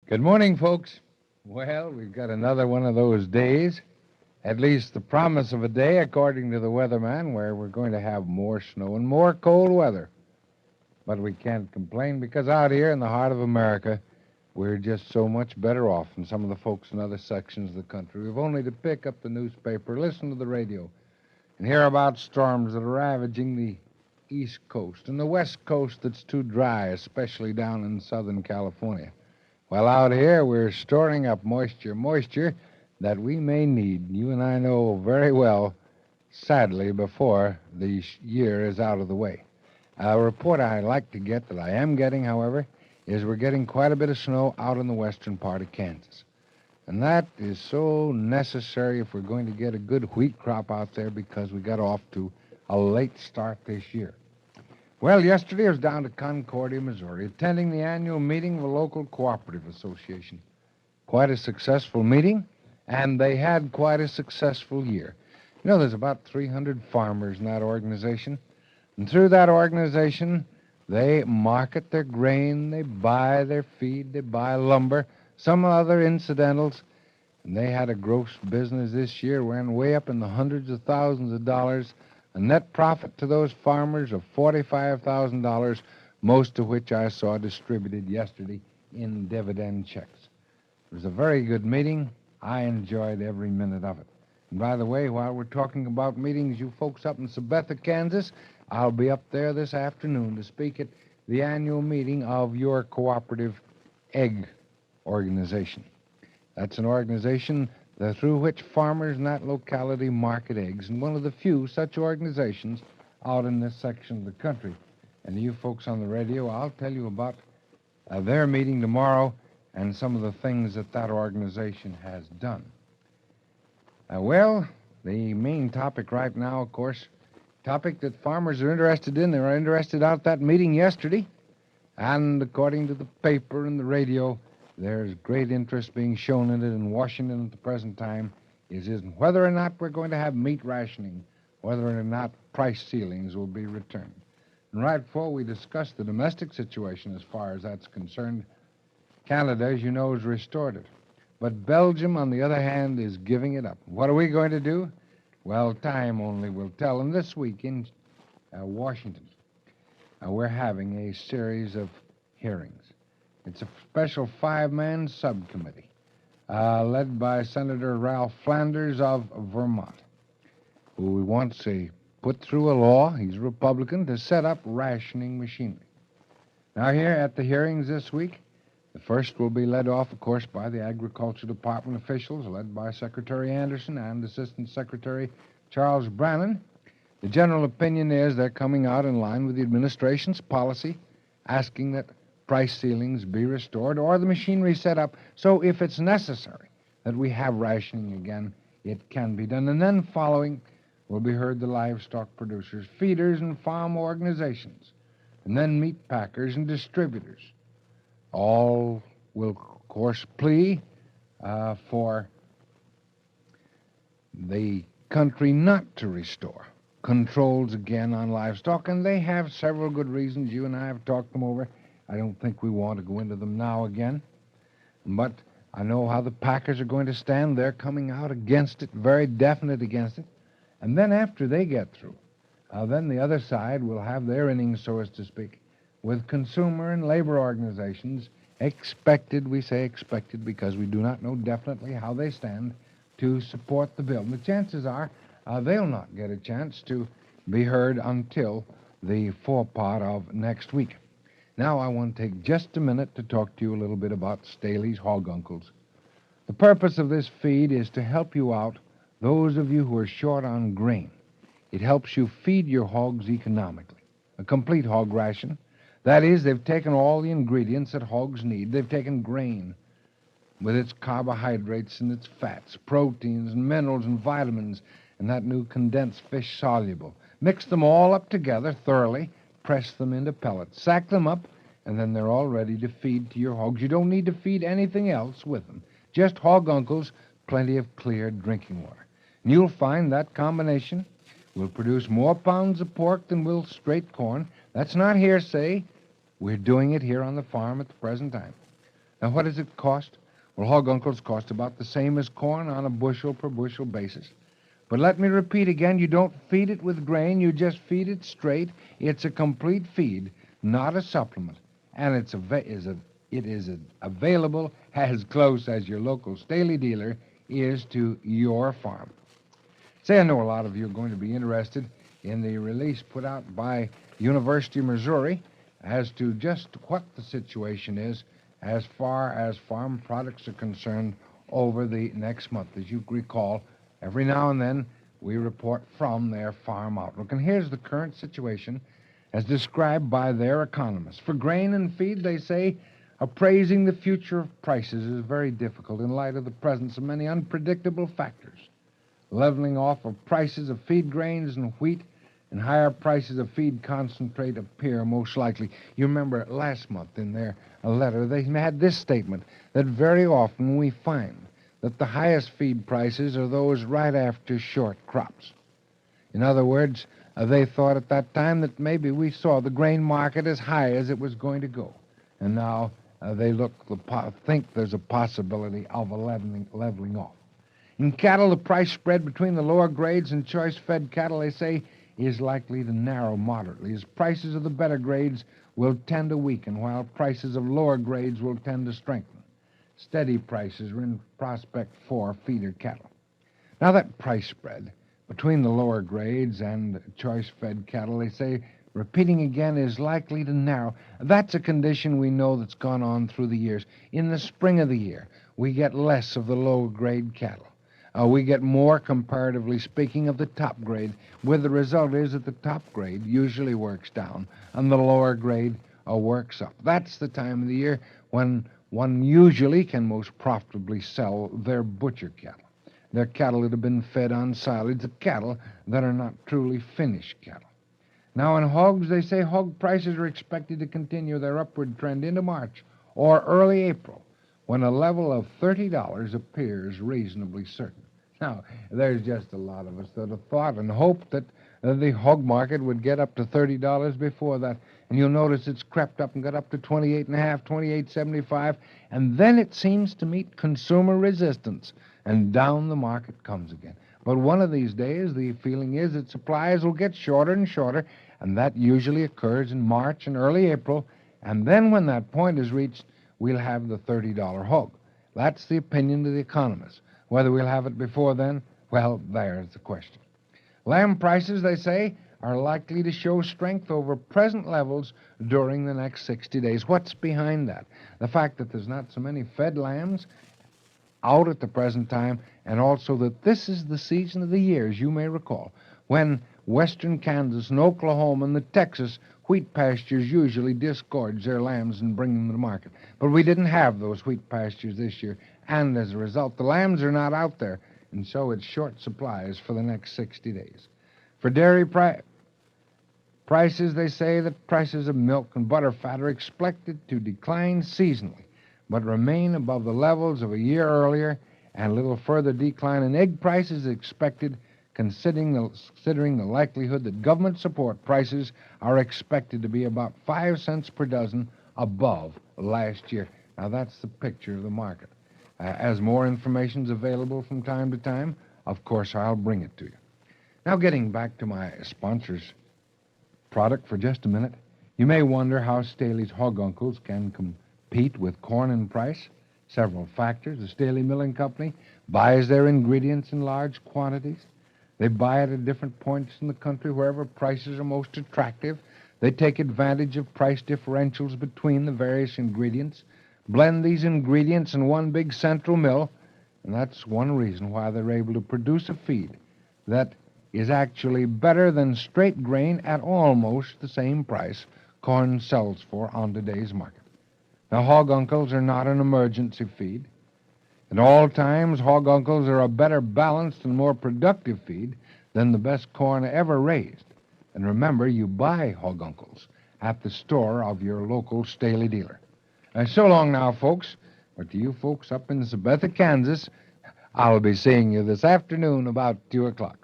Good morning, folks. Well, we've got another one of those days, at least the promise of a day, according to the weatherman, where we're going to have more snow and more cold weather. But we can't complain because out here in the heart of America, we're just so much better off than some of the folks in other sections of the country. We've only to pick up the newspaper, listen to the radio, and hear about storms that are ravaging the East Coast and the West Coast that's too dry, especially down in Southern California. Well, out here, we're storing up moisture that we may need. You and I know very well, sadly, before the year is out of the way. A report I like to get, that I am getting, however, is we're getting quite a bit of snow out in the western part of Kansas. And that is so necessary if we're going to get a good wheat crop out there because we got off to a late start this year. Well, yesterday I was down to Concordia, Missouri, attending the annual meeting of a local cooperative association. Quite a successful meeting, and they had quite a successful year. You know, there's about 300 farmers in that organization, and through that organization, they market their grain, they buy their feed, they buy lumber, some other incidentals, and they had a gross business this year, ran way up in the hundreds of thousands of dollars, a net profit to those farmers of $45,000, most of which I saw distributed yesterday in dividend checks. It was a very good meeting. I enjoyed every minute of it. And by the way, while we're talking about meetings, you folks up in Sabetha, Kansas, I'll be up there this afternoon to speak at the annual meeting of your cooperative egg organization. That's an organization through which farmers in that locality market eggs, and one of the few such organizations out in this section of the country. And you folks on the radio, I'll tell you about their meeting tomorrow and some of the things that that organization has done. Well, the main topic right now, of course, topic that farmers are interested in. They were interested out at that meeting yesterday, and according to the paper and the radio, there's great interest being shown in it in Washington at the present time, is whether or not we're going to have meat rationing, whether or not price ceilings will be returned. And right before we discuss the domestic situation as far as that's concerned, Canada, as you know, has restored it. But Belgium, on the other hand, is giving it up. What are we going to do? Well, time only will tell. And this week in Washington, we're having a series of hearings. It's a special five-man subcommittee led by Senator Ralph Flanders of Vermont, who wants to put through a law, he's a Republican, to set up rationing machinery. Now, here at the hearings this week, the first will be led off, of course, by the Agriculture Department officials, led by Secretary Anderson and Assistant Secretary Charles Brannan. The general opinion is they're coming out in line with the administration's policy, asking that price ceilings be restored or the machinery set up so if it's necessary that we have rationing again, it can be done. And then following will be heard the livestock producers, feeders, and farm organizations, and then meat packers and distributors. All will, of course, plea for the country not to restore controls again on livestock, and they have several good reasons. You and I have talked them over. I don't think we want to go into them now again. But I know how the Packers are going to stand. They're coming out against it, very definite against it. And then after they get through, then the other side will have their innings, so as to speak, with consumer and labor organizations expected, we say expected because we do not know definitely how they stand, to support the bill. And the chances are they'll not get a chance to be heard until the forepart of next week. Now I want to take just a minute to talk to you a little bit about Staley's Hog Uncles. The purpose of this feed is to help you out, those of you who are short on grain. It helps you feed your hogs economically. A complete hog ration. That is, they've taken all the ingredients that hogs need. They've taken grain with its carbohydrates and its fats, proteins and minerals and vitamins, and that new condensed fish soluble. Mix them all up together thoroughly, press them into pellets, sack them up, and then they're all ready to feed to your hogs. You don't need to feed anything else with them. Just Hog Uncles, plenty of clear drinking water. And you'll find that combination will produce more pounds of pork than will straight corn. That's not hearsay. We're doing it here on the farm at the present time. Now, what does it cost? Well, hog uncles cost about the same as corn on a bushel per bushel basis. But let me repeat again, you don't feed it with grain, you just feed it straight. It's a complete feed, not a supplement. And it is available as close as your local Staley dealer is to your farm. Say, I know a lot of you are going to be interested in the release put out by University of Missouri as to just what the situation is as far as farm products are concerned over the next month. As you recall, every now and then we report from their farm outlook. And here's the current situation as described by their economists. For grain and feed, they say, appraising the future of prices is very difficult in light of the presence of many unpredictable factors. Leveling off of prices of feed grains and wheat and higher prices of feed concentrate appear most likely. You remember last month in their letter, they had this statement that very often we find that the highest feed prices are those right after short crops. In other words, they thought at that time that maybe we saw the grain market as high as it was going to go. And now they think there's a possibility of a leveling off. In cattle, the price spread between the lower grades and choice-fed cattle, they say, is likely to narrow moderately, as prices of the better grades will tend to weaken, while prices of lower grades will tend to strengthen. Steady prices are in prospect for feeder cattle. Now, that price spread between the lower grades and choice-fed cattle, they say, repeating again, is likely to narrow. That's a condition we know that's gone on through the years. In the spring of the year, we get less of the low-grade cattle. We get more, comparatively speaking, of the top grade, where the result is that the top grade usually works down and the lower grade works up. That's the time of the year when one usually can most profitably sell their butcher cattle. Their cattle that have been fed on silage, the cattle that are not truly finished cattle. Now, in hogs, they say hog prices are expected to continue their upward trend into March or early April, when a level of $30 appears reasonably certain. Now, there's just a lot of us that have thought and hoped that the hog market would get up to $30 before that. And you'll notice it's crept up and got up to $28.50, $28.75, and then it seems to meet consumer resistance, and down the market comes again. But one of these days, the feeling is that supplies will get shorter and shorter, and that usually occurs in March and early April, and then when that point is reached, we'll have the $30 hog. That's the opinion of the economists. Whether we'll have it before then, well, there's the question. Lamb prices, they say, are likely to show strength over present levels during the next 60 days. What's behind that? The fact that there's not so many fed lambs out at the present time, and also that this is the season of the year, as you may recall, when western Kansas and Oklahoma and the Texas wheat pastures usually disgorge their lambs and bring them to the market. But we didn't have those wheat pastures this year, and as a result, the lambs are not out there, and so it's short supplies for the next 60 days. For dairy prices, they say that prices of milk and butter fat are expected to decline seasonally, but remain above the levels of a year earlier, and a little further decline in egg prices is expected, considering the likelihood that government support prices are expected to be about 5 cents per dozen above last year. Now, that's the picture of the market. As more information is available from time to time, of course, I'll bring it to you. Now, getting back to my sponsor's product for just a minute, you may wonder how Staley's Hog Uncles can compete with corn in price. Several factors. The Staley Milling Company buys their ingredients in large quantities. They buy it at different points in the country wherever prices are most attractive. They take advantage of price differentials between the various ingredients, blend these ingredients in one big central mill, and that's one reason why they're able to produce a feed that is actually better than straight grain at almost the same price corn sells for on today's market. Now, Hog Uncles are not an emergency feed. At all times, Hog Uncles are a better balanced and more productive feed than the best corn ever raised. And remember, you buy Hog Uncles at the store of your local Staley dealer. So long now, folks. But to you folks up in Sabetha, Kansas, I'll be seeing you this afternoon about 2 o'clock.